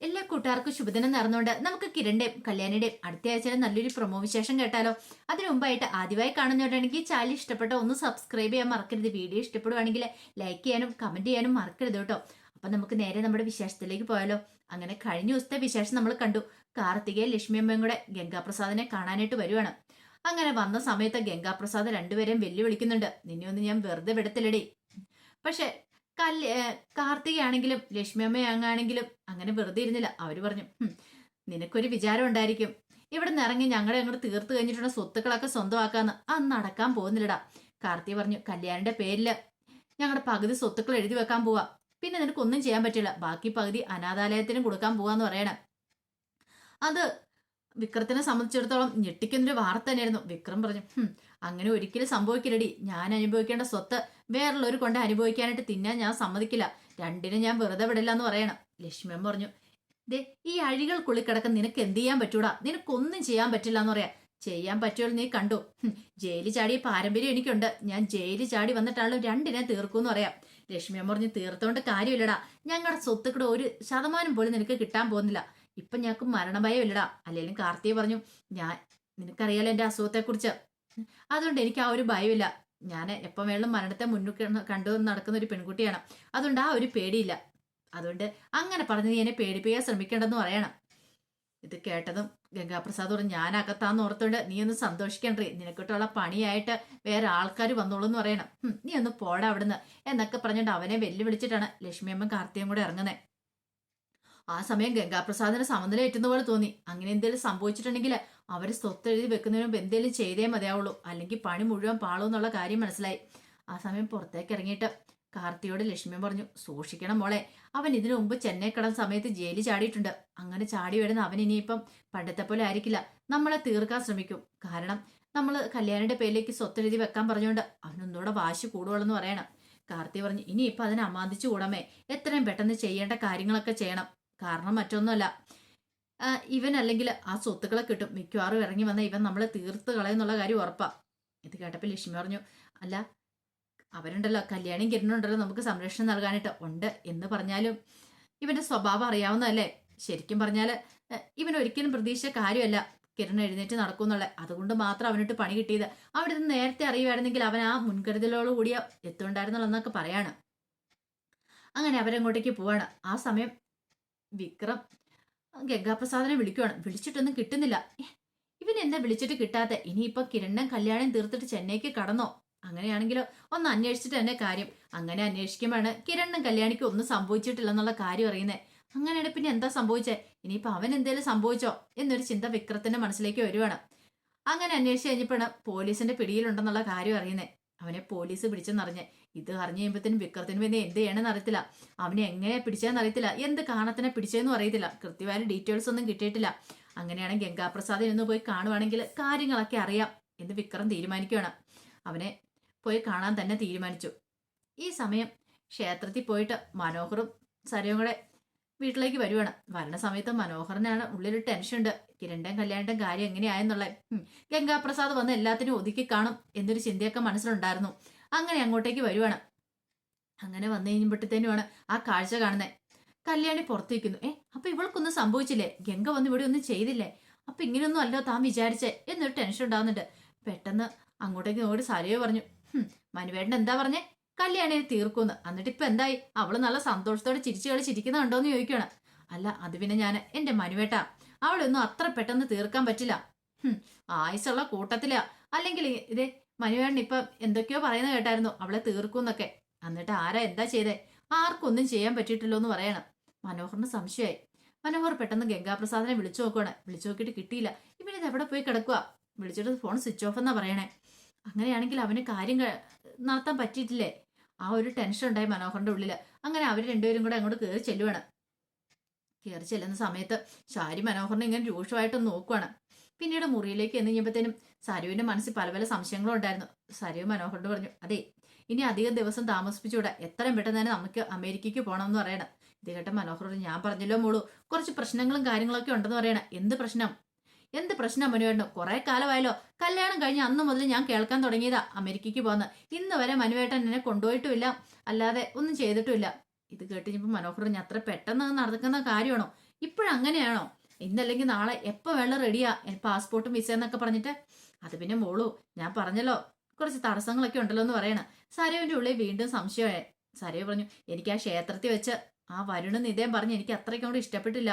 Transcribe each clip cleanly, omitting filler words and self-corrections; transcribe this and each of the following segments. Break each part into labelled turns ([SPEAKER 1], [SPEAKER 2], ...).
[SPEAKER 1] എല്ലാ കൂട്ടുകാർക്കും ശുഭദിനം നേർന്നുകൊണ്ട് നമുക്ക് കിരണിന്റെയും കല്യാണിയുടെയും അടുത്ത ആഴ്ചയിലെ നല്ലൊരു പ്രൊമോ വിശേഷം കേട്ടാലോ. അതിനു മുമ്പായിട്ട് ആദ്യമായി കാണുന്നവരാണെങ്കിൽ ചാനൽ ഇഷ്ടപ്പെട്ട ഒന്ന് സബ്സ്ക്രൈബ് ചെയ്യാൻ മറക്കരുത്. വീഡിയോ ഇഷ്ടപ്പെടുവാണെങ്കിൽ ലൈക്ക് ചെയ്യാനും കമന്റ് ചെയ്യാനും മറക്കരുത് കേട്ടോ. അപ്പൊ നമുക്ക് നേരെ നമ്മുടെ വിശേഷത്തിലേക്ക് പോയാലോ. അങ്ങനെ കഴിഞ്ഞ ദിവസത്തെ വിശേഷം നമ്മൾ കണ്ടു. കാർത്തികയും ലക്ഷ്മി അമ്മയും കൂടെ ഗംഗാപ്രസാദിനെ കാണാനായിട്ട് വരുവാണ്. അങ്ങനെ വന്ന സമയത്ത് ഗംഗാപ്രസാദ് രണ്ടുപേരെയും വെല്ലുവിളിക്കുന്നുണ്ട്. നിന്നെ ഒന്ന് ഞാൻ വെറുതെ വിടത്തില്ലടി. പക്ഷെ കാർത്തികയാണെങ്കിലും ലക്ഷ്മി അമ്മയാണെങ്കിലും അങ്ങനെ വെറുതെ ഇരുന്നില്ല. അവര് പറഞ്ഞു, നിനക്കൊരു വിചാരം ഉണ്ടായിരിക്കും, ഇവിടെ നിന്ന് ഇറങ്ങി ഞങ്ങളെ അങ്ങോട്ട് തീർത്തു കഴിഞ്ഞിട്ടുള്ള സ്വത്തുക്കളൊക്കെ സ്വന്തമാക്കാന്ന്. അത് നടക്കാൻ പോകുന്നില്ലടാ. കാർത്തിക പറഞ്ഞു, കല്യാണിന്റെ പേരില് ഞങ്ങളുടെ പകുതി സ്വത്തുക്കൾ എഴുതി വെക്കാൻ പോവാ. പിന്നെ നിനക്കൊന്നും ചെയ്യാൻ പറ്റില്ല. ബാക്കി പകുതി അനാഥാലയത്തിനും കൊടുക്കാൻ പോവാന്ന് പറയണം. അത് വിക്രത്തിനെ സംബന്ധിച്ചിടത്തോളം ഞെട്ടിക്കുന്നൊരു വാർത്ത തന്നെയായിരുന്നു. വിക്രം പറഞ്ഞു, അങ്ങനെ ഒരിക്കലും സംഭവിക്കില്ലടി. ഞാൻ അനുഭവിക്കേണ്ട സ്വത്ത് വേറുള്ളവർ കൊണ്ട് അനുഭവിക്കാനായിട്ട് തിന്നാൻ ഞാൻ സമ്മതിക്കില്ല. രണ്ടിനും ഞാൻ വെറുതെ വിടില്ല എന്ന് പറയണം. ലക്ഷ്മി പറഞ്ഞു, ദേ ഈ അഴികൾക്കുള്ളിൽ കിടക്കുന്ന നിനക്ക് എന്ത് ചെയ്യാൻ പറ്റൂടാ? നിനക്കൊന്നും ചെയ്യാൻ പറ്റില്ല എന്ന് പറയാ. ചെയ്യാൻ പറ്റുമല്ലോ, നീ കണ്ടു. ജയിലിൽ ചാടി പാരമ്പര്യം എനിക്കുണ്ട്. ഞാൻ ജയിലിൽ ചാടി വന്നിട്ടാണല്ലോ രണ്ടിനെ തീർക്കൂന്ന് പറയാം. ലക്ഷ്മി പറഞ്ഞു, തീർത്തോണ്ട് കാര്യമില്ലടാ. ഞങ്ങളുടെ സ്വത്തുക്കൂടെ 1% പോലും നിനക്ക് കിട്ടാൻ പോകുന്നില്ല. ഇപ്പൊ ഞങ്ങൾക്ക് മരണഭയം ഇല്ലടാ. അല്ലെങ്കിലും കാർത്തിക പറഞ്ഞു, ഞാൻ നിനക്കറിയാലോ എന്റെ അസുഖത്തെക്കുറിച്ച്, അതുകൊണ്ട് എനിക്ക് ആ ഒരു ഭയമില്ല. ഞാൻ എപ്പം വേണം മരണത്തെ മുന്നിൽ കണ്ടു നടക്കുന്ന ഒരു പെൺകുട്ടിയാണ്. അതുകൊണ്ട് ആ ഒരു പേടിയില്ല. അതുകൊണ്ട് അങ്ങനെ പറഞ്ഞ് നീ എന്നെ പേടിപ്പിക്കാൻ ശ്രമിക്കേണ്ടെന്ന് പറയണം. ഇത് കേട്ടതും ഗംഗാപ്രസാദ് പറഞ്ഞു, ഞാൻ അകത്താന്ന് ഓർത്തോണ്ട് നീ ഒന്ന് സന്തോഷിക്കണ്ടേ. നിനക്കിട്ടുള്ള പണിയായിട്ട് വേറെ ആൾക്കാർ വന്നോളൂ എന്ന് പറയണം. നീ ഒന്ന് പോടാ അവിടുന്ന് എന്നൊക്കെ പറഞ്ഞിട്ട് അവനെ വെല്ലുവിളിച്ചിട്ടാണ് ലക്ഷ്മിയമ്മ കാർത്തിയും കൂടെ ഇറങ്ങുന്നത്. ആ സമയം ഗംഗാപ്രസാദിന് സമനില എറ്റുന്ന പോലെ തോന്നി. അങ്ങനെ എന്തെങ്കിലും സംഭവിച്ചിട്ടുണ്ടെങ്കിൽ അവര് സ്വത്ത് എഴുതി വെക്കുന്നതിന് മുമ്പ് എന്തെങ്കിലും ചെയ്തേ മതിയാവുള്ളൂ, അല്ലെങ്കിൽ പണി മുഴുവൻ പാളൂ എന്നുള്ള കാര്യം മനസ്സിലായി. ആ സമയം പുറത്തേക്ക് ഇറങ്ങിയിട്ട് കാർത്തിയോട് ലക്ഷ്മി പറഞ്ഞു, സൂക്ഷിക്കണം മോളെ. അവൻ ഇതിനു മുമ്പ് ചെന്നൈ കടന്ന സമയത്ത് ജയിലിൽ ചാടിയിട്ടുണ്ട്. അങ്ങനെ ചാടി വരുന്ന അവൻ ഇനിയിപ്പം പണ്ടത്തെ പോലെ ആയിരിക്കില്ല, നമ്മളെ തീർക്കാൻ ശ്രമിക്കും. കാരണം നമ്മൾ കല്യാണിന്റെ പേരിലേക്ക് സ്വത്തെഴുതി വെക്കാൻ പറഞ്ഞുകൊണ്ട് അവനൊന്നുകൂടെ വാശി കൂടുവോളെന്ന് പറയണം. കാർത്തി പറഞ്ഞു, ഇനിയിപ്പൊ അതിനെ അമാന്തിച്ചു കൂടമേ. എത്രയും പെട്ടെന്ന് ചെയ്യേണ്ട കാര്യങ്ങളൊക്കെ ചെയ്യണം. കാരണം മറ്റൊന്നുമല്ല, ഇവൻ അല്ലെങ്കിൽ ആ സ്വത്തുക്കളെ കിട്ടും. മിക്കവാറും ഇറങ്ങി വന്ന ഇവൻ നമ്മളെ തീർത്ത് കളയെന്നുള്ള കാര്യം ഉറപ്പാ. ഇത് കേട്ടപ്പോൾ ലക്ഷ്മി പറഞ്ഞു, അല്ല അവരുണ്ടല്ലോ കല്യാണിയും കിരണുണ്ടല്ലോ നമുക്ക് സംരക്ഷണം നൽകാനായിട്ട് ഉണ്ട് എന്ന് പറഞ്ഞാലും ഇവന്റെ സ്വഭാവം അറിയാവുന്നതല്ലേ. ശരിക്കും പറഞ്ഞാല് ഇവൻ ഒരിക്കലും പ്രതീക്ഷിച്ച കാര്യമല്ല കിരൺ എഴുന്നേറ്റ് നടക്കുന്നുള്ളത്. അതുകൊണ്ട് മാത്രം അവനിട്ട് പണി കിട്ടിയത്. അവിടെ നിന്ന് നേരത്തെ അറിയുമായിരുന്നെങ്കിൽ അവൻ ആ മുൻകരുതലോട് കൂടിയ എത്തുണ്ടായിരുന്നുള്ളൂ എന്നൊക്കെ പറയാണ്. അങ്ങനെ അവരങ്ങോട്ടേക്ക് പോവാണ്. ആ സമയം വിക്രം ഗംഗാപ്രസാദിനെ വിളിക്കുവാണ്. വിളിച്ചിട്ടൊന്നും കിട്ടുന്നില്ല. ഇവൻ എന്താ വിളിച്ചിട്ട് കിട്ടാത്ത? ഇനിയിപ്പൊ കിരണ്ണൻ കല്യാണം തീർത്തിട്ട് ചെന്നൈക്ക് കടന്നോ? അങ്ങനെയാണെങ്കിലോ ഒന്ന് അന്വേഷിച്ചിട്ട് തന്നെ കാര്യം. അങ്ങനെ അന്വേഷിക്കുമ്പോഴാണ് കിരണ്ണൻ കല്യാണിക്ക് ഒന്നും സംഭവിച്ചിട്ടില്ലെന്നുള്ള കാര്യം അറിയുന്നത്. അങ്ങനെയാണ് പിന്നെ എന്താ സംഭവിച്ചേ? ഇനിയിപ്പൊ അവൻ എന്തേലും സംഭവിച്ചോ എന്നൊരു ചിന്ത വിക്രത്തിന്റെ മനസ്സിലേക്ക് വരുവാണ്. അങ്ങനെ അന്വേഷിച്ച് കഴിഞ്ഞപ്പോഴാണ് പോലീസിന്റെ പിടിയിലുണ്ടെന്നുള്ള കാര്യം അറിയുന്നത്. അവനെ പോലീസ് പിടിച്ചെന്നറിഞ്ഞ്. ഇത് അറിഞ്ഞു കഴിയുമ്പോഴത്തേനും വിക്രത്തിന് പിന്നെ എന്ത് ചെയ്യണമെന്ന് അറിയത്തില്ല. അവനെ എങ്ങനെ പിടിച്ചതെന്ന് അറിയത്തില്ല, എന്ത് കാണത്തിനെ പിടിച്ചതെന്നും അറിയത്തില്ല. കൃത്യമായ ഡീറ്റെയിൽസ് ഒന്നും കിട്ടിയിട്ടില്ല. അങ്ങനെയാണെങ്കിൽ ഗംഗാപ്രസാദിനെ ഒന്ന് പോയി കാണുവാണെങ്കിൽ കാര്യങ്ങളൊക്കെ അറിയാം എന്ന് വിക്രം തീരുമാനിക്കുകയാണ്. അവനെ പോയി കാണാൻ തന്നെ തീരുമാനിച്ചു. ഈ സമയം ക്ഷേത്രത്തിൽ പോയിട്ട് മനോഹറും സരയും കൂടെ വീട്ടിലേക്ക് വരുവാണ്. വരണ സമയത്ത് മനോഹറിനാണ് ഉള്ളിലൊരു ടെൻഷൻ ഉണ്ട്. കിരണിന്റെയും കല്യാണിന്റെയും കാര്യം എങ്ങനെയായെന്നുള്ളത്. ഗംഗാപ്രസാദ് വന്ന് എല്ലാത്തിനും ഒതുക്കി കാണും എന്നൊരു ചിന്തയൊക്കെ മനസ്സിലുണ്ടായിരുന്നു. അങ്ങനെ അങ്ങോട്ടേക്ക് വരുവാണ്. അങ്ങനെ വന്നു കഴിയുമ്പോഴത്തേനുമാണ് ആ കാഴ്ച കാണുന്നത്. കല്യാണി പുറത്തേക്കുന്നു. അപ്പൊ ഇവൾക്കൊന്നും സംഭവിച്ചില്ലേ? ഗംഗ വന്ന് ഇവിടെ ഒന്നും ചെയ്തില്ലേ? അപ്പൊ ഇങ്ങനെയൊന്നും അല്ലോ താൻ വിചാരിച്ചേ എന്നൊരു ടെൻഷൻ ഉണ്ടാകുന്നുണ്ട്. പെട്ടെന്ന് അങ്ങോട്ടേക്ക് നോക്കി സരയോ പറഞ്ഞു, മനുവേട്ടൻ എന്താ പറഞ്ഞേ? കല്യാണിയെ തീർക്കുന്ന്. എന്നിട്ട് ഇപ്പൊ എന്തായി? അവള് നല്ല സന്തോഷത്തോടെ ചിരിച്ചു കളിച്ചിരിക്കുന്ന കണ്ടോന്ന് ചോദിക്കണം. അല്ല അത് പിന്നെ ഞാൻ എന്റെ മനുവേട്ട, അവളൊന്നും അത്ര പെട്ടെന്ന് തീർക്കാൻ പറ്റില്ല. ആയുസുള്ള കൂട്ടത്തിലാ. അല്ലെങ്കിൽ ഇതേ മനുവേട്ടൻ ഇപ്പൊ എന്തൊക്കെയോ പറയുന്നത് കേട്ടായിരുന്നു, അവളെ തീർക്കൂന്നൊക്കെ. എന്നിട്ട് ആരാ എന്താ ചെയ്തേ? ആർക്കൊന്നും ചെയ്യാൻ പറ്റിയിട്ടില്ലോ എന്ന് പറയണം. മനോഹറിന് സംശയമായി. മനോഹർ പെട്ടെന്ന് ഗംഗാപ്രസാദിനെ വിളിച്ചു നോക്കുവാണ്. വിളിച്ചു നോക്കിയിട്ട് കിട്ടിയില്ല. ഇവനിത് എവിടെ പോയി കിടക്കുക? വിളിച്ചിട്ട് ഫോൺ സ്വിച്ച് ഓഫ് എന്നാ പറയണേ. അങ്ങനെയാണെങ്കിൽ അവന് കാര്യം നടത്താൻ പറ്റിയിട്ടില്ലേ? ആ ഒരു ടെൻഷൻ ഉണ്ടായി മനോഹറിന്റെ ഉള്ളില്. അങ്ങനെ അവർ രണ്ടുപേരും കൂടെ അങ്ങോട്ട് കയറി ചെല്ലുവാണ്. കയറി ചെല്ലുന്ന സമയത്ത് ശാരി മനോഹറിനെ ഇങ്ങനെ രൂക്ഷമായിട്ടൊന്ന് നോക്കുവാണ്. പിന്നീട് മുറിയിലേക്ക് എന്ന് കഴിഞ്ഞപ്പോഴത്തേനും സരുവിന്റെ മനസ്സിൽ പല പല സംശയങ്ങളും ഉണ്ടായിരുന്നു. സരു മനോഹറിനോട് പറഞ്ഞു, അതെ ഇനി അധികം ദിവസം താമസിപ്പിച്ചുകൂടാ, എത്രയും പെട്ടെന്ന് തന്നെ നമുക്ക് അമേരിക്കയ്ക്ക് പോകണമെന്ന് പറയണം. ഇത് കേട്ട മനോഹർ, ഞാൻ പറഞ്ഞല്ലോ മോളൂ, കുറച്ച് പ്രശ്നങ്ങളും കാര്യങ്ങളൊക്കെ ഉണ്ടെന്ന് പറയണം. എന്ത് പ്രശ്നം? എന്ത് പ്രശ്നം മനുവേട്ടന്? കുറെ കാലമായല്ലോ കല്യാണം കഴിഞ്ഞ് അന്ന് മുതൽ ഞാൻ കേൾക്കാൻ തുടങ്ങിയതാ അമേരിക്കയ്ക്ക് പോകുന്നത്. ഇന്ന് വരെ മനുവേട്ടൻ എന്നെ കൊണ്ടുപോയിട്ടുമില്ല, അല്ലാതെ ഒന്നും ചെയ്തിട്ടുമില്ല. ഇത് കേട്ട് കഴിഞ്ഞപ്പോൾ മനോഹർ, അത്ര പെട്ടെന്ന് നടക്കുന്ന കാര്യമാണോ? ഇപ്പോഴങ്ങനെയാണോ? ഇന്നല്ലെങ്കിൽ നാളെ എപ്പോൾ വേണം റെഡിയാ പാസ്പോർട്ടും വിസ എന്നൊക്കെ പറഞ്ഞിട്ട്. അത് പിന്നെ മോളു, ഞാൻ പറഞ്ഞല്ലോ കുറച്ച് തടസ്സങ്ങളൊക്കെ ഉണ്ടല്ലോ എന്ന് പറയണ. സരയുവിന്റെ ഉള്ളിൽ വീണ്ടും സംശയമായി. സരയു പറഞ്ഞു, എനിക്ക് ആ ക്ഷേത്രത്തിൽ വെച്ച് ആ വരുണും നിതയും പറഞ്ഞ് എനിക്ക് അത്രയ്ക്കും കൂടി ഇഷ്ടപ്പെട്ടില്ല.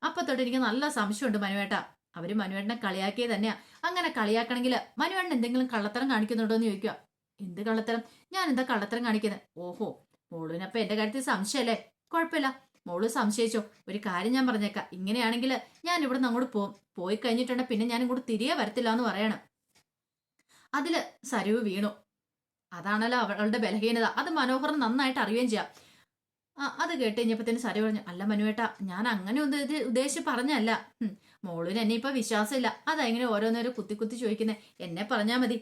[SPEAKER 1] അപ്പൊ തൊട്ട് എനിക്ക് നല്ല സംശയമുണ്ട് മനുവേട്ട. അവര് മനുവേട്ടനെ കളിയാക്കിയത് തന്നെയാ. അങ്ങനെ കളിയാക്കണമെങ്കിൽ മനുവേട്ടൻ എന്തെങ്കിലും കള്ളത്തരം കാണിക്കുന്നുണ്ടോ എന്ന് ചോദിക്കുക. എന്ത് കള്ളത്തരം? ഞാൻ എന്താ കള്ളത്തരം കാണിക്കുന്നത്? ഓഹോ, മോളുവിനപ്പൊ എന്റെ കാര്യത്തിൽ സംശയമല്ലേ? കുഴപ്പമില്ല, മോള് സംശയിച്ചോ. ഒരു കാര്യം ഞാൻ പറഞ്ഞേക്കാം, ഇങ്ങനെയാണെങ്കിൽ ഞാൻ ഇവിടെ നിന്ന് അങ്ങോട്ട് പോകും. പോയി കഴിഞ്ഞിട്ടുണ്ടെ പിന്നെ ഞാൻ ഇങ്ങോട്ട് തിരികെ വരത്തില്ല എന്ന് പറയണം. അതില് സരയു വീണു. അതാണല്ലോ അവളുടെ ബലഹീനത. അത് മനോഹരൻ നന്നായിട്ട് അറിയുകയും ചെയ്യാം. അത് കേട്ട് കഴിഞ്ഞപ്പത്തേന് സരയു പറഞ്ഞു, അല്ല മനുവേട്ട, ഞാൻ അങ്ങനെ ഒന്നും ഇത് ഉദ്ദേശിച്ച് പറഞ്ഞല്ല. മോളിന് എന്നെ ഇപ്പൊ വിശ്വാസമില്ല. അതാ ഇങ്ങനെ ഓരോന്നേരം കുത്തി കുത്തി ചോദിക്കുന്നത്. എന്നെ പറഞ്ഞാ മതി.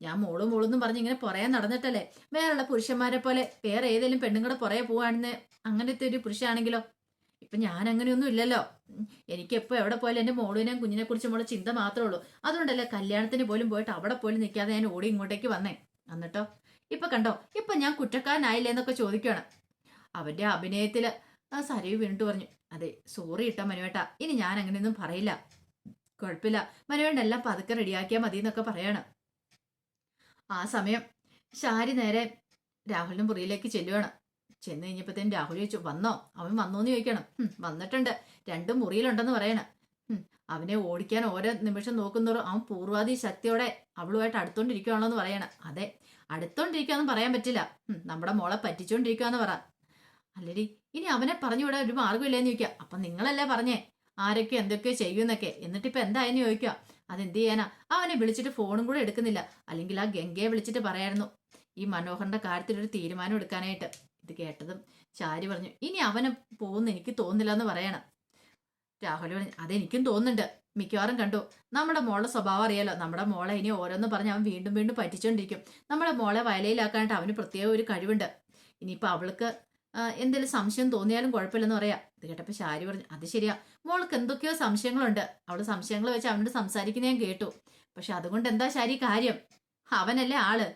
[SPEAKER 1] ഞാൻ മോളും മോളെന്നും പറഞ്ഞ് ഇങ്ങനെ പുറകെ നടന്നിട്ടല്ലേ വേറെയുള്ള പുരുഷന്മാരെ പോലെ വേറെ ഏതെങ്കിലും പെണ്ണുങ്ങളുടെ പുറകെ പോവാണെന്ന് അങ്ങനത്തെ ഒരു പുരുഷനാണെങ്കിലോ? ഇപ്പൊ ഞാൻ അങ്ങനെയൊന്നും ഇല്ലല്ലോ. എനിക്ക് എപ്പോ എവിടെ പോയാലും എന്റെ മോളിനെയും കുഞ്ഞിനെ കുറിച്ചുമുള്ള ചിന്ത മാത്രമേ ഉള്ളൂ. അതുകൊണ്ടല്ലേ കല്യാണത്തിന് പോലും പോയിട്ട് അവിടെ പോലും നിൽക്കാതെ ഞാൻ ഓടി ഇങ്ങോട്ടേക്ക് വന്നേ. എന്നിട്ടോ ഇപ്പൊ കണ്ടോ, ഇപ്പൊ ഞാൻ കുറ്റക്കാരനായില്ലേ എന്നൊക്കെ ചോദിക്കുകയാണ്. അവന്റെ അഭിനയത്തില് ആ സരയു വീണ്ടു പറഞ്ഞു, അതെ സോറി ഇട്ടോ മനുവേട്ട, ഇനി ഞാൻ അങ്ങനെയൊന്നും പറയില്ല. കുഴപ്പമില്ല, മനുവേണ്ടെല്ലാം പതുക്കെ റെഡിയാക്കിയാൽ മതി എന്നൊക്കെ പറയാണ്. ആ സമയം ഷാരി നേരെ രാഹുലിന്റെ മുറിയിലേക്ക് ചെല്ലുവാണ്. ചെന്ന് കഴിഞ്ഞപ്പോഴത്തേനും രാഹുൽ ചോദിച്ചു, വന്നോ? അവൻ വന്നോന്ന് ചോദിക്കണം. വന്നിട്ടുണ്ട്, രണ്ടും മുറിയിലുണ്ടെന്ന് പറയണ. അവനെ ഓടിക്കാൻ ഓരോ നിമിഷം നോക്കുന്നതോറും അവൻ പൂർവാധി ശക്തിയോടെ അവളുമായിട്ട് അടുത്തോണ്ടിരിക്കുകയാണോ എന്ന് പറയണം. അതെ, അടുത്തോണ്ടിരിക്കുകയെന്ന് പറയാൻ പറ്റില്ല. നമ്മുടെ മോളെ പറ്റിച്ചോണ്ടിരിക്കുകയെന്ന് പറ. അല്ലടി, ഇനി അവനെ പറഞ്ഞുവിടാൻ ഒരു മാർഗ്ഗമില്ലെന്ന് ചോദിക്കുക. അപ്പൊ നിങ്ങളല്ലേ പറഞ്ഞേ ആരൊക്കെ എന്തൊക്കെയോ ചെയ്യുന്നൊക്കെ, എന്നിട്ടിപ്പൊ എന്തായെന്ന് ചോദിക്കുക. അതെന്ത് ചെയ്യാനാ? അവനെ വിളിച്ചിട്ട് ഫോണും കൂടെ എടുക്കുന്നില്ല. അല്ലെങ്കിൽ ആ ഗംഗയെ വിളിച്ചിട്ട് പറയായിരുന്നു ഈ മനോഹറിന്റെ കാര്യത്തിലൊരു തീരുമാനം എടുക്കാനായിട്ട്. ഇത് കേട്ടതും ചാരി പറഞ്ഞു, ഇനി അവനെ പോകുന്ന എനിക്ക് തോന്നുന്നില്ല എന്ന് പറയണം. രാഹുൽ പറഞ്ഞു, അതെനിക്കും തോന്നുന്നുണ്ട്. മിക്കവാറും കണ്ടു, നമ്മുടെ മോളുടെ സ്വഭാവം അറിയാലോ. നമ്മുടെ മോളെ ഇനി ഓരോന്ന് പറഞ്ഞ് അവൻ വീണ്ടും വീണ്ടും പറ്റിച്ചോണ്ടിരിക്കും. നമ്മുടെ മോളെ വയലയിലാക്കാനായിട്ട് അവന് പ്രത്യേക ഒരു കഴിവുണ്ട്. ഇനിയിപ്പൊ അവൾക്ക് എന്തെങ്കിലും സംശയം തോന്നിയാലും കുഴപ്പമില്ലെന്ന് പറയാം. ഇത് കേട്ടപ്പോ ഷാരി പറഞ്ഞു, അത് ശരിയാ, മോൾക്ക് എന്തൊക്കെയോ സംശയങ്ങളുണ്ട്. അവള് സംശയങ്ങൾ വെച്ച് അവനോട് സംസാരിക്കുന്ന ഞാൻ കേട്ടു. പക്ഷെ അതുകൊണ്ട് എന്താ ഷാരി കാര്യം? അവനല്ലേ ആള്.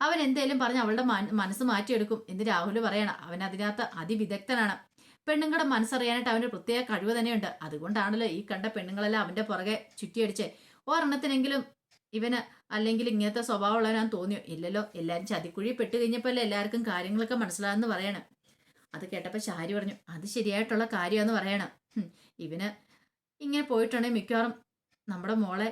[SPEAKER 1] അവൻ എന്തേലും പറഞ്ഞ് അവളുടെ മനസ്സ് മാറ്റിയെടുക്കും എന്ന് രാഹുൽ പറയണം. അവൻ അതിനകത്ത് അതിവിദഗ്ധനാണ്. പെണ്ണുങ്ങളുടെ മനസ്സറിയാനായിട്ട് അവന് പ്രത്യേക കഴിവ് തന്നെയുണ്ട്. അതുകൊണ്ടാണല്ലോ ഈ കണ്ട പെണ്ണുങ്ങളെല്ലാം അവന്റെ പുറകെ ചുറ്റിയടിച്ചേ. ഒരെണ്ണത്തിനെങ്കിലും ഇവന് അല്ലെങ്കിൽ ഇങ്ങനത്തെ സ്വഭാവമുള്ളവനാന്ന് തോന്നിയോ? ഇല്ലല്ലോ, എല്ലാരും ചതിക്കുഴി പെട്ട് കഴിഞ്ഞപ്പോഴല്ലേ എല്ലാവർക്കും കാര്യങ്ങളൊക്കെ മനസ്സിലാകുന്ന പറയണം. അത് കേട്ടപ്പോ ഷാരി പറഞ്ഞു, അത് ശരിയായിട്ടുള്ള കാര്യമാന്ന് പറയണം. ഇവന് ഇങ്ങനെ പോയിട്ടുണ്ടെങ്കിൽ മിക്കവാറും നമ്മുടെ മോളെ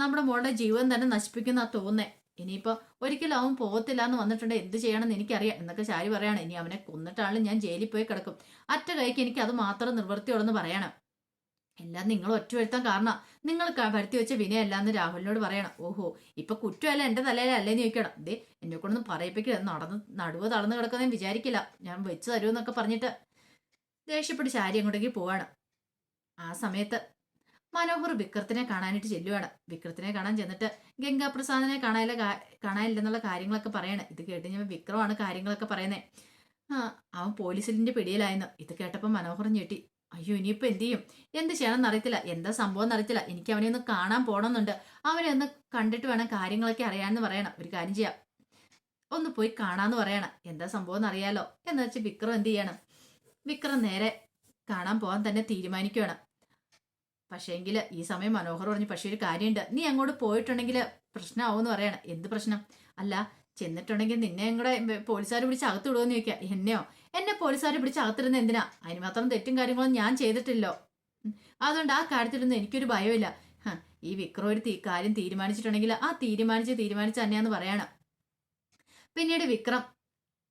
[SPEAKER 1] നമ്മുടെ മോളുടെ ജീവൻ തന്നെ നശിപ്പിക്കുന്ന തോന്നേ. ഇനിയിപ്പോ ഒരിക്കലും അവൻ പോകത്തില്ല എന്ന് വന്നിട്ടുണ്ട്, എന്ത് ചെയ്യണമെന്ന് എനിക്കറിയാം എന്നൊക്കെ ഷാരി പറയാണ്. ഇനി അവനെ കൊന്നിട്ടാണ് ഞാൻ ജയിലിൽ പോയി കിടക്കും. അറ്റ കൈക്ക് എനിക്ക് അത് മാത്രം നിവൃത്തിയുള്ളെന്ന് പറയണം. എല്ലാം നിങ്ങൾ ഒറ്റ വരുത്താൻ കാരണം നിങ്ങൾ വരുത്തി വെച്ച വിനയല്ലാന്ന് രാഹുലിനോട് പറയണം. ഓഹോ, ഇപ്പൊ കുറ്റമല്ല എന്റെ തലയിലല്ലേന്ന് ചോദിക്കണം. ദേ എന്നെ കൊണ്ടൊന്നും പറയിപ്പിക്കില്ല, നടുവ് തളർന്നു കിടക്കുന്ന വിചാരിക്കില്ല, ഞാൻ വെച്ച് തരുമെന്നൊക്കെ പറഞ്ഞിട്ട് ദേഷ്യപ്പെട്ട് ശാരി അങ്ങോട്ടേക്ക് പോവാണ്. ആ സമയത്ത് മനോഹർ വിക്രത്തിനെ കാണാനായിട്ട് ചെല്ലുവാണ്. വിക്രത്തിനെ കാണാൻ ചെന്നിട്ട് ഗംഗാപ്രസാദിനെ കാണാനില്ലെന്നുള്ള കാര്യങ്ങളൊക്കെ പറയണം. ഇത് കേട്ട് കഴിഞ്ഞാൽ വിക്രമാണ് കാര്യങ്ങളൊക്കെ പറയുന്നത്. അവൻ പോലീസിന്റെ പിടിയിലായിരുന്നു. ഇത് കേട്ടപ്പോൾ മനോഹർ ഞെട്ടി. അയ്യോ, ഇനിയിപ്പോ എന്ത് ചെയ്യും? എന്ത് ചെയ്യണമെന്ന് അറിയത്തില്ല, എന്താ സംഭവം എന്നറിയത്തില്ല. എനിക്ക് അവനെ ഒന്ന് കാണാൻ പോകണമെന്നുണ്ട്. അവനെ ഒന്ന് കണ്ടിട്ട് വേണം കാര്യങ്ങളൊക്കെ അറിയാമെന്ന് പറയണം. ഒരു കാര്യം ചെയ്യാം, ഒന്ന് പോയി കാണാന്ന് പറയണം. എന്താ സംഭവം എന്നറിയാലോ എന്ന് വെച്ച് വിക്രം എന്ത് ചെയ്യണം? വിക്രം നേരെ കാണാൻ പോകാൻ തന്നെ തീരുമാനിക്കുകയാണ്. പക്ഷേങ്കിൽ ഈ സമയം മനോഹർ പറഞ്ഞു, പക്ഷെ ഒരു കാര്യമുണ്ട്, നീ അങ്ങോട്ട് പോയിട്ടുണ്ടെങ്കിൽ പ്രശ്നമാവുമെന്ന് പറയണം. എന്ത് പ്രശ്നം? അല്ല, ചെന്നിട്ടുണ്ടെങ്കിൽ നിന്നെ കൂടെ പോലീസുകാർ പിടിച്ച് അകത്ത് വിടുമെന്ന് ചോദിക്കുക. എന്നെയോ? എന്നെ പോലീസുകാർ പിടിച്ച് അകത്തിരുന്ന എന്തിനാ? അതിന് മാത്രം തെറ്റും കാര്യങ്ങളും ഞാൻ ചെയ്തിട്ടില്ലോ. അതുകൊണ്ട് ആ കാര്യത്തിലൊന്നും എനിക്കൊരു ഭയമില്ല. ഈ വിക്രം ഒരു കാര്യം തീരുമാനിച്ചിട്ടുണ്ടെങ്കിൽ ആ തീരുമാനിച്ച് തന്നെയാന്ന് പറയണം. പിന്നീട് വിക്രം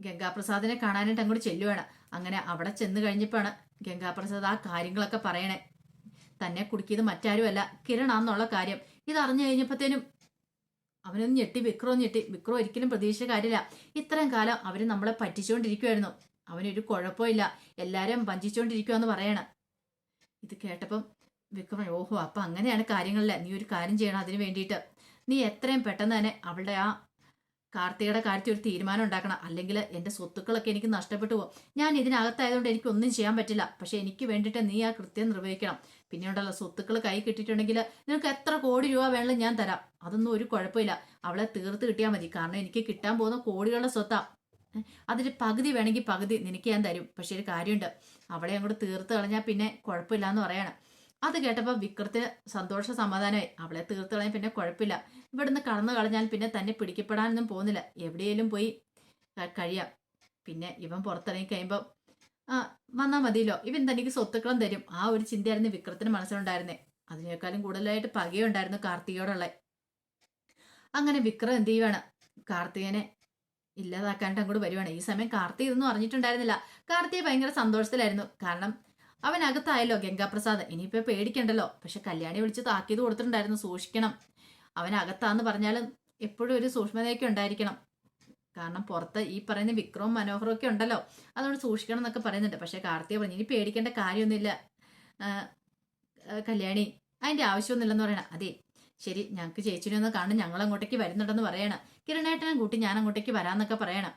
[SPEAKER 1] ഗംഗാപ്രസാദിനെ കാണാനായിട്ട് അങ്ങോട്ട് ചെല്ലുവാണ്. അങ്ങനെ അവിടെ ചെന്ന് കഴിഞ്ഞപ്പോഴാണ് ഗംഗാപ്രസാദ് ആ കാര്യങ്ങളൊക്കെ പറയണേ. തന്നെ കുടുക്കിയത് മറ്റാരുമല്ല, കിരണാന്നുള്ള കാര്യം ഇതറിഞ്ഞു കഴിഞ്ഞപ്പോഴത്തേനും അവനൊന്ന് ഞെട്ടി. വിക്രം ഞെട്ടി. വിക്രം ഒരിക്കലും പ്രതീക്ഷിച്ച കാര്യമില്ല. ഇത്രയും കാലം അവര് നമ്മളെ പറ്റിച്ചുകൊണ്ടിരിക്കുവായിരുന്നു, അവനൊരു കുഴപ്പമില്ല, എല്ലാരും വഞ്ചിച്ചുകൊണ്ടിരിക്കുവാന്ന് പറയണം. ഇത് കേട്ടപ്പം വിക്രം, ഓഹോ, അപ്പൊ അങ്ങനെയാണ് കാര്യങ്ങളില്ല. നീ ഒരു കാര്യം ചെയ്യണം, അതിന് വേണ്ടിയിട്ട് നീ എത്രയും പെട്ടെന്ന് തന്നെ അവളുടെ ആ കാർത്തികയുടെ കാര്യത്തിൽ ഒരു തീരുമാനം ഉണ്ടാക്കണം. അല്ലെങ്കിൽ എന്റെ സ്വത്തുക്കളൊക്കെ എനിക്ക് നഷ്ടപ്പെട്ടു പോകും. ഞാൻ ഇതിനകത്തായതുകൊണ്ട് എനിക്കൊന്നും ചെയ്യാൻ പറ്റില്ല. പക്ഷെ എനിക്ക് വേണ്ടിയിട്ട് നീ ആ കൃത്യം നിർവഹിക്കണം. പിന്നീടുള്ള സ്വത്തുക്കൾ കൈ കിട്ടിയിട്ടുണ്ടെങ്കിൽ നിനക്ക് എത്ര കോടി രൂപ വേണമെങ്കിലും ഞാൻ തരാം. അതൊന്നും ഒരു കുഴപ്പമില്ല. അവളെ തീർത്ത് കിട്ടിയാൽ മതി. കാരണം എനിക്ക് കിട്ടാൻ പോകുന്ന കോടികളുടെ സ്വത്താ. അതിൽ പകുതി വേണമെങ്കിൽ പകുതി നിനക്ക് ഞാൻ തരും. പക്ഷെ ഒരു കാര്യമുണ്ട്, അവളെ അങ്ങോട്ട് തീർത്ത് കളഞ്ഞാൽ പിന്നെ കുഴപ്പമില്ല എന്ന് പറയാണ്. അത് കേട്ടപ്പോൾ വിക്രത്തിന് സന്തോഷ സമാധാനമായി. അവളെ തീർത്ത് കളയാൻ പിന്നെ കുഴപ്പമില്ല, ഇവിടുന്ന് കടന്നു കളഞ്ഞാൽ പിന്നെ തന്നെ പിടിക്കപ്പെടാനൊന്നും പോകുന്നില്ല, എവിടെയെങ്കിലും പോയി കഴിയാം. പിന്നെ ഇവൻ പുറത്തിറങ്ങി കഴിയുമ്പോൾ ആ വന്നാൽ മതിയല്ലോ, ഇവൻ തനിക്ക് സ്വത്തുക്കളും തരും. ആ ഒരു ചിന്തയായിരുന്നു വിക്രത്തിന് മനസ്സിലുണ്ടായിരുന്നേ. അതിനേക്കാളും കൂടുതലായിട്ട് പകയുണ്ടായിരുന്നു കാർത്തികയോടുള്ള. അങ്ങനെ വിക്രം എന്ത് ചെയ്യുവാണ്, കാർത്തികനെ ഇല്ലാതാക്കാണ്ട് അങ്ങോട്ട് വരുവാണ്. ഈ സമയം കാർത്തിക് ഇതൊന്നും അറിഞ്ഞിട്ടുണ്ടായിരുന്നില്ല. കാർത്തിക് ഭയങ്കര സന്തോഷത്തിലായിരുന്നു. കാരണം അവനകത്തായല്ലോ ഗംഗാപ്രസാദ്, ഇനിയിപ്പോ പേടിക്കണ്ടല്ലോ. പക്ഷെ കല്യാണി വിളിച്ച് താക്കീത് കൊടുത്തിട്ടുണ്ടായിരുന്നു, സൂക്ഷിക്കണം. അവനകത്താന്ന് പറഞ്ഞാലും എപ്പോഴും ഒരു സൂക്ഷ്മതയൊക്കെ ഉണ്ടായിരിക്കണം. കാരണം പുറത്ത് ഈ പറയുന്ന വിക്രവും മനോഹറും ഒക്കെ ഉണ്ടല്ലോ, അതുകൊണ്ട് സൂക്ഷിക്കണം എന്നൊക്കെ പറയുന്നുണ്ട്. പക്ഷെ കാർത്തിക പറഞ്ഞു, ഇനി പേടിക്കേണ്ട കാര്യമൊന്നുമില്ല കല്യാണി, അതിന്റെ ആവശ്യമൊന്നുമില്ലെന്ന് പറയണം. അതെ ശരി, ഞങ്ങൾക്ക് ചേച്ചിനെ ഒന്ന് കാണും, ഞങ്ങൾ അങ്ങോട്ടേക്ക് വരുന്നുണ്ടെന്ന് പറയണം. കിരണേട്ടനും കൂട്ടി ഞാൻ അങ്ങോട്ടേക്ക് വരാന്നൊക്കെ പറയണം.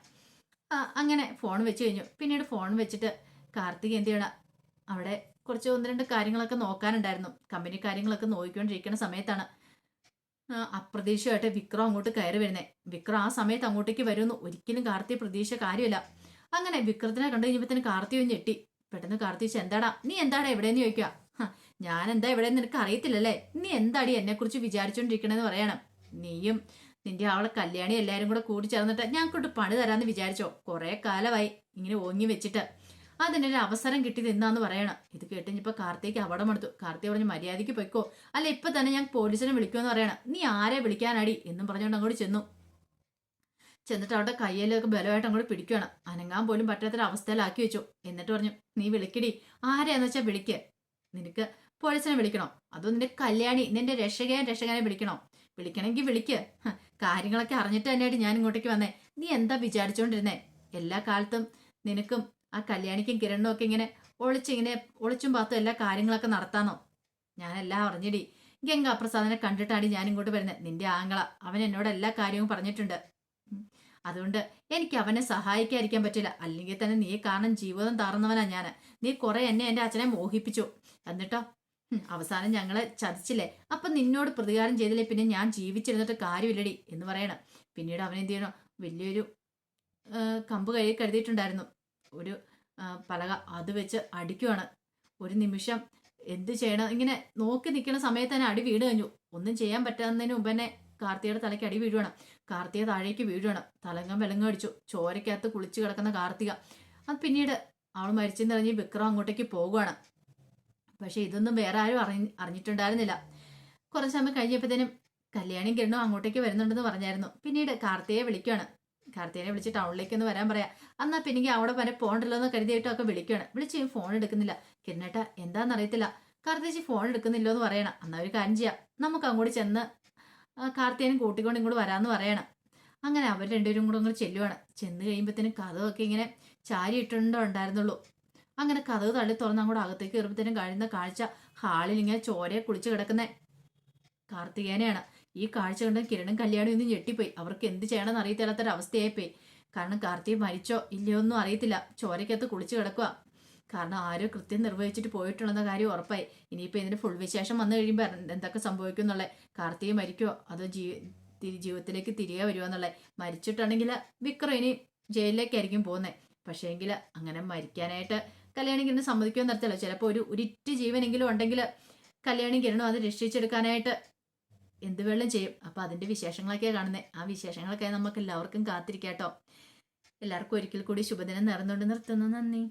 [SPEAKER 1] അങ്ങനെ ഫോൺ വെച്ച് കഴിഞ്ഞു. പിന്നീട് ഫോൺ വെച്ചിട്ട് കാർത്തിക് എന്ത് ചെയ്യണം, അവിടെ കുറച്ച് ഒന്ന് രണ്ട് കാര്യങ്ങളൊക്കെ നോക്കാനുണ്ടായിരുന്നു. കമ്പനി കാര്യങ്ങളൊക്കെ നോക്കിക്കൊണ്ടിരിക്കുന്ന സമയത്താണ് അപ്രതീക്ഷിതമായിട്ട് വിക്രം അങ്ങോട്ട് കയറി വരുന്നേ. വിക്രം ആ സമയത്ത് അങ്ങോട്ടേക്ക് വരുമെന്ന് ഒരിക്കലും കാർത്തിക പ്രതീക്ഷ കാര്യമില്ല. അങ്ങനെ വിക്രത്തിനെ കണ്ടു കഴിഞ്ഞപ്പോ കാർത്തിക ഞെട്ടി. പെട്ടെന്ന് കാർത്തിക എന്താടാ നീ എന്താടാ എവിടെയെന്ന് ചോദിക്കുക. ഞാൻ എന്താ ഇവിടെ നിനക്ക് അറിയത്തില്ലല്ലേ, നീ എന്താടി എന്നെ കുറിച്ച് വിചാരിച്ചോണ്ടിരിക്കണെന്ന് പറയണം. നീയും നിന്റെ അവളെ കല്യാണി എല്ലാരും കൂടെ കൂടി ചേർന്നിട്ട് ഞങ്ങൾക്കൊട്ട് പണി തരാന്ന് വിചാരിച്ചോ? കുറെ കാലമായി ഇങ്ങനെ ഓങ്ങി വെച്ചിട്ട് അതിനൊരു അവസരം കിട്ടി നിന്നാന്ന് പറയണം. ഇത് കേട്ടിപ്പോ കാർത്തിക് അപകടമെടുത്തു. കാർത്തിക് പറഞ്ഞു, മര്യാദയ്ക്ക് പൊയ്ക്കോ, അല്ല ഇപ്പൊ തന്നെ ഞാൻ പോലീസിനെ വിളിക്കുമെന്ന് പറയണം. നീ ആരെ വിളിക്കാനടി എന്നും പറഞ്ഞുകൊണ്ട് അങ്ങോട്ട് ചെന്നിട്ട് അവിടെ കയ്യിലൊക്കെ ബലമായിട്ട് അങ്ങോട്ട് പിടിക്കുകയാണ്. അനങ്ങാൻ പോലും പറ്റാത്തൊരു അവസ്ഥയിലാക്കി വെച്ചു. എന്നിട്ട് പറഞ്ഞു, നീ വിളിക്കടി, ആരെയാന്ന് വെച്ചാൽ വിളിക്ക്. നിനക്ക് പോലീസിനെ വിളിക്കണോ, അതോ നിന്റെ കല്യാണി നിന്റെ രക്ഷകനെ വിളിക്കണോ? വിളിക്കണമെങ്കിൽ വിളിക്ക്. കാര്യങ്ങളൊക്കെ അറിഞ്ഞിട്ട് തന്നെയായിട്ട് ഞാൻ ഇങ്ങോട്ടേക്ക് വന്നേ. നീ എന്താ വിചാരിച്ചോണ്ടിരുന്നേ? എല്ലാ കാലത്തും നിനക്കും ആ കല്യാണിക്കും കിരണിനും ഒക്കെ ഇങ്ങനെ ഒളിച്ചും പാത്തും എല്ലാ കാര്യങ്ങളൊക്കെ നടത്താനോ? ഞാനെല്ലാം അറിഞ്ഞിടി. ഗംഗാപ്രസാദിനെ കണ്ടിട്ടാണ് ഞാൻ ഇങ്ങോട്ട് വരുന്നത്. നിന്റെ ആങ്ങള അവൻ എന്നോട് എല്ലാ കാര്യവും പറഞ്ഞിട്ടുണ്ട്. അതുകൊണ്ട് എനിക്ക് അവനെ സഹായിക്കാതിരിക്കാൻ പറ്റില്ല. അല്ലെങ്കിൽ തന്നെ നീ കാരണം ജീവിതം താർന്നവനാ ഞാൻ. നീ കുറെ എന്നെ എന്റെ അച്ഛനെ മോഹിപ്പിച്ചു. എന്നിട്ടോ അവസാനം ഞങ്ങളെ ചതിച്ചില്ലേ? അപ്പൊ നിന്നോട് പ്രതികാരം ചെയ്തില്ലേ പിന്നെ ഞാൻ ജീവിച്ചിരുന്നിട്ട് കാര്യമില്ലടി എന്ന് പറയണം. പിന്നീട് അവൻ എന്ത് ചെയ്യണം, വലിയൊരു കമ്പ് കരുതിയിട്ടുണ്ടായിരുന്നു, ഒരു പലക, അത് വെച്ച് അടിക്കുവാണ്. ഒരു നിമിഷം എന്ത് ചെയ്യണം ഇങ്ങനെ നോക്കി നിൽക്കുന്ന സമയത്ത് തന്നെ അടി വീണ് കഴിഞ്ഞു. ഒന്നും ചെയ്യാൻ പറ്റാവുന്നതിന് മുമ്പ് തന്നെ കാർത്തികയുടെ തലയ്ക്ക് അടി വീഴുവാണ്. കാർത്തിക താഴേക്ക് വീഴുവാണ്. തലങ്ങം വിലങ്ങം അടിച്ചു. ചോരക്കകത്ത് കുളിച്ച് കിടക്കുന്ന കാർത്തിക. അത് പിന്നീട് അവൾ മരിച്ചെന്നറിഞ്ഞ് വിക്രം അങ്ങോട്ടേക്ക് പോകുവാണ്. പക്ഷെ ഇതൊന്നും വേറെ ആരും അറിഞ്ഞിട്ടുണ്ടായിരുന്നില്ല. കുറച്ച് സമയം കഴിഞ്ഞപ്പോഴത്തേനും കല്യാണിയും കിരണും അങ്ങോട്ടേക്ക് വരുന്നുണ്ടെന്ന് പറഞ്ഞായിരുന്നു. പിന്നീട് കാർത്തികയെ വിളിക്കുകയാണ്. കാർത്തികനെ വിളിച്ച് ടൗണിലേക്ക് ഒന്ന് വരാൻ പറയാം. എന്നാ പിന്നെ അവിടെ വരെ പോകണ്ടല്ലോ എന്ന് കരുതിയിട്ടൊക്കെ വിളിക്കുകയാണ്. വിളിച്ച് ഫോൺ എടുക്കുന്നില്ല. കിരണേട്ട എന്താണെന്ന് അറിയത്തില്ല, കാർത്തികേച്ചി ഫോൺ എടുക്കുന്നില്ലോ എന്ന് പറയണം. എന്നാ ഒരു കാര്യം ചെയ്യാം, നമുക്ക് അങ്ങോട്ട് ചെന്ന് കാർത്തികനും കൂട്ടിക്കൊണ്ട് ഇങ്ങോട്ട് വരാമെന്ന് പറയണം. അങ്ങനെ അവർ രണ്ടുപേരും കൂടെ അങ്ങോട്ട് ചെല്ലുവാണ്. ചെന്ന് കഴിയുമ്പോഴത്തേനും കഥയൊക്കെ ഇങ്ങനെ ചാരി ഇട്ടുണ്ടോ ഉണ്ടായിരുന്നുള്ളൂ. അങ്ങനെ കഥവ് തള്ളി തുറന്ന് അങ്ങോട്ട് അകത്തേക്ക് കയറുമ്പോഴത്തേനും കഴിയുന്ന കാഴ്ച ഹാളിൽ ഇങ്ങനെ ചോരയെ കുളിച്ച് കിടക്കുന്ന കാർത്തികേനെയാണ്. ഈ കാഴ്ച കണ്ട് കിരണും കല്യാണും ഇന്ന് ഞെട്ടിപ്പോയി. അവർക്ക് എന്ത് ചെയ്യണമെന്ന് അറിയത്തില്ലാത്തൊരവസ്ഥയായിപ്പോയി. കാരണം കാർത്തിക മരിച്ചോ ഇല്ലയോ ഒന്നും അറിയത്തില്ല. ചോരക്കകത്ത് കുളിച്ച് കിടക്കുക. കാരണം ആരോ കൃത്യം നിർവഹിച്ചിട്ട് പോയിട്ടുണ്ടെന്ന കാര്യം ഉറപ്പായി. ഇനിയിപ്പോൾ ഇതിന് ഫുൾ വിശേഷം വന്നു കഴിയുമ്പോൾ എന്തൊക്കെ സംഭവിക്കും എന്നുള്ളത്, കാർത്തിക മരിക്കുമോ അതോ ജീവിതത്തിലേക്ക് തിരികെ വരുമോ എന്നുള്ളത്. മരിച്ചിട്ടുണ്ടെങ്കിൽ വിക്രം ഇനി ജയിലിലേക്കായിരിക്കും പോകുന്നത്. പക്ഷേങ്കിൽ അങ്ങനെ മരിക്കാനായിട്ട് കല്യാണി കിരണും സമ്മതിക്കുമെന്ന് അറിയത്തില്ല. ചിലപ്പോൾ ഒരിറ്റ് ജീവനെങ്കിലും ഉണ്ടെങ്കിൽ കല്യാണി കിരണും അത് രക്ഷിച്ചെടുക്കാനായിട്ട് എന്ത് വെള്ളം ചെയ്യും. അപ്പൊ അതിന്റെ വിശേഷങ്ങളൊക്കെയാണ് കാണുന്നത്. ആ വിശേഷങ്ങളൊക്കെ നമുക്ക് എല്ലാവർക്കും കാത്തിരിക്കാട്ടോ. എല്ലാവർക്കും ഒരിക്കൽ കൂടി ശുഭദിനം നേർന്നുകൊണ്ട് നിർത്തുന്നു. നന്ദി.